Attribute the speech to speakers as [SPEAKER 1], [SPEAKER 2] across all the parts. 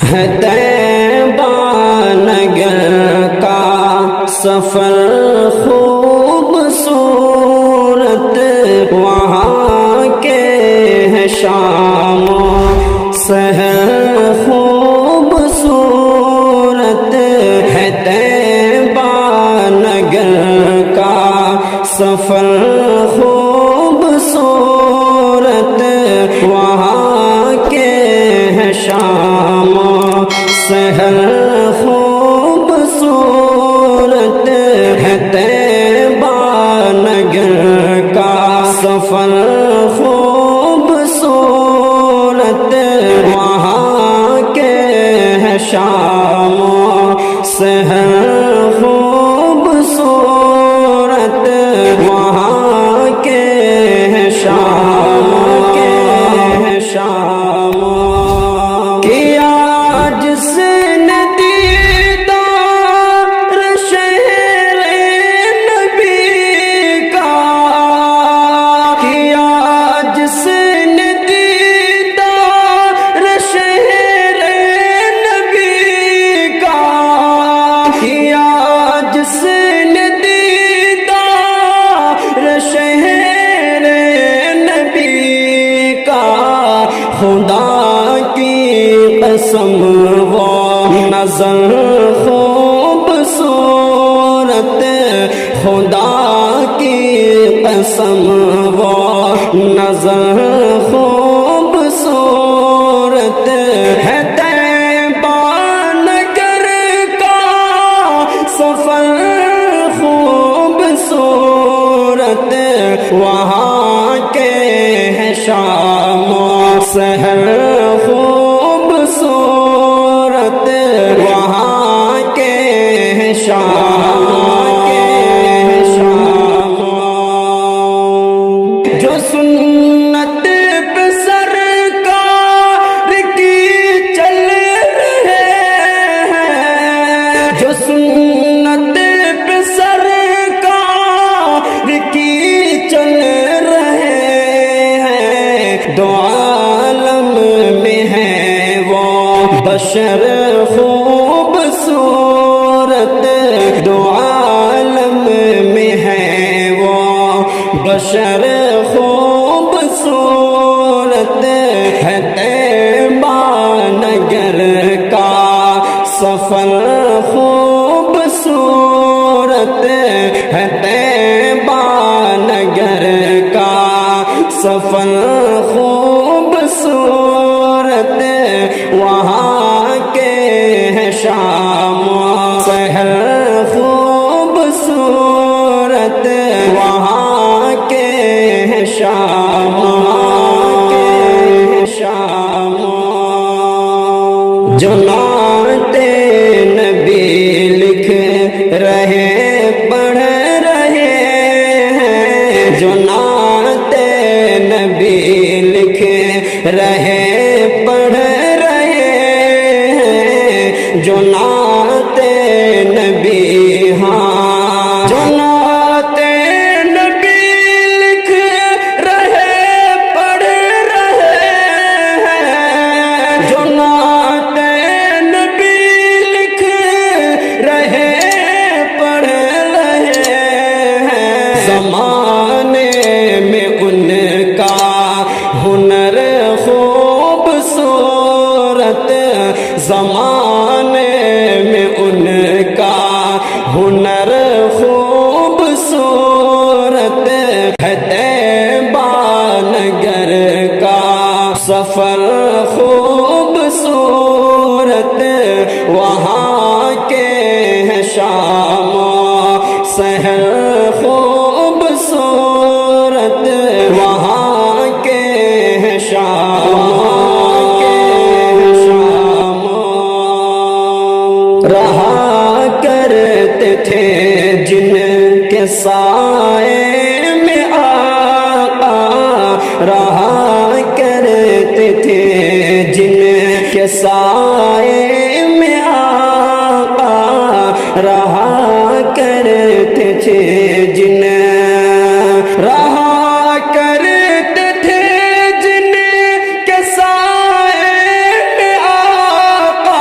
[SPEAKER 1] ہے طیبہ نگر کا سفر خوبصورت، وہاں کے ہے شام و سحر خوبصورت، ہے طیبہ نگر کا سفر خوبصورت، وہاں کے ہے شام و سحر خوبصورت، ہے طیبہ نگر کا سفر خوبصورت، وہاں کے ہے شام و سحر خوبصورت، وہاں کے ہے شام کے ہے شام کیا جس نے دیدار شہر نبی کا، کیا جس نے دیدار شہر نبی کا، کیا جس نے دیدار شہر نبی کا، خدا کی قسم وہ نظر خوبصورت، خدا کی قسم وہ نظر خوبصورت، ہے طیبہ نگر کا سفر خوبصورت، وہاں کے ہے شام و سحر خوبصورت، وہاں کے ہے شام کے ہے شام جو سنت پہ سرکار کی چل رہے ہیں، جو سنت پہ سرکار کی چل رہے ہیں، دو عالم میں ہے وہ بشر خوبصورت، دو عالم میں ہے وہ بشر خوبصورت، ہے طیبہ نگر کا سفر خوبصورت، ہے طیبہ نگر کا سفر خوبصورت، وہاں کے ہے شام و سحر خوبصورت، وہاں کے ہے شام کے ہے شام جو نعت نبی لکھ رہے پڑھ رہے ہیں، جو نعت نبی لکھ رہے پڑھ رہے ہیں، جو نعت نبی ہاں جو نعت نبی لکھ رہے پڑھ رہے ہیں، جو نعت نبی لکھ رہے پڑھ رہے ہیں، زمانے میں ان کا ہنر خوبصورت، زمانے میں ان کا ہنر خوبصورت، ہے طیبہ نگر کا سفر خوبصورت، وہاں کے ہے شام و سحر خوبصورت، وہاں کے ہے شام کے ہے شام رہا کرتے تھے جن کے سائے میں آقا، رہا کرتے تھے جن کے سائے میں آقا، رہا کرتے تھے جن رہا کرتے تھے جن کے سائے میں آقا،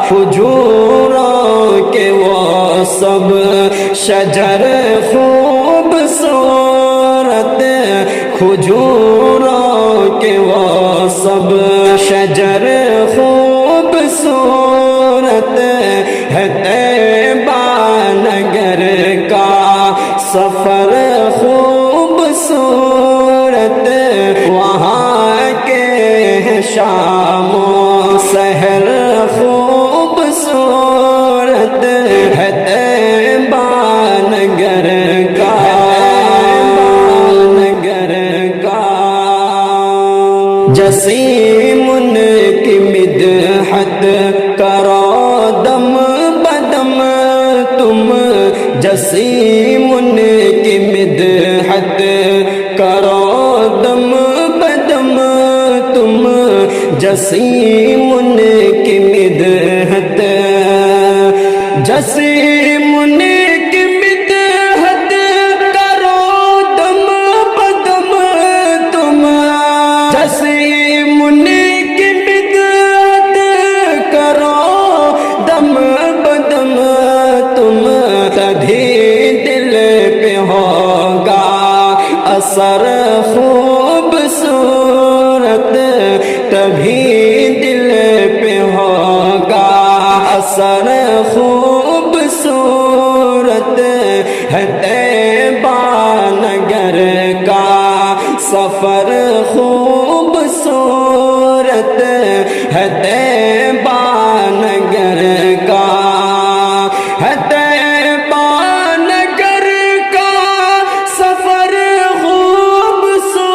[SPEAKER 1] کھجوروں کے وہ سب شجر خوبصورت، کھجوروں کے وہ سب شجر خوبصورت ہے، طیبہ نگر کا سفر خوبصورت، وہاں کے شام و سحر خوبصورت ہے، طیبہ نگر کا جسیم ان کی مدحت کرو دم بدم تم، جسیم ان کی مدحت کرو دم بدم تم، جسیم ان کی مدحت، جسیم ان کی مدحت کرو دم بدم تم، جسیم ان کی مدحت کرو دم بدم تم، تبھی دل پہ ہوگا اثر خوبصورت، تبھی دل پہ ہوگا اثر خوبصورت ہے، طیبہ نگر کا سفر خوبصورت ہے، طیبہ نگر کا ہے، طیبہ نگر کا سفر خوبصورت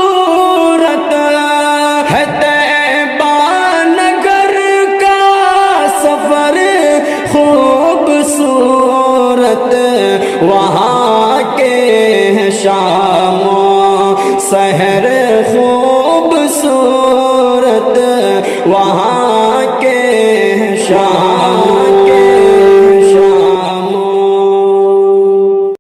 [SPEAKER 1] ہے، طیبہ نگر کا سفر خوبصورت، وہاں کے شام و سحر خوبصورت، وہاں کے شام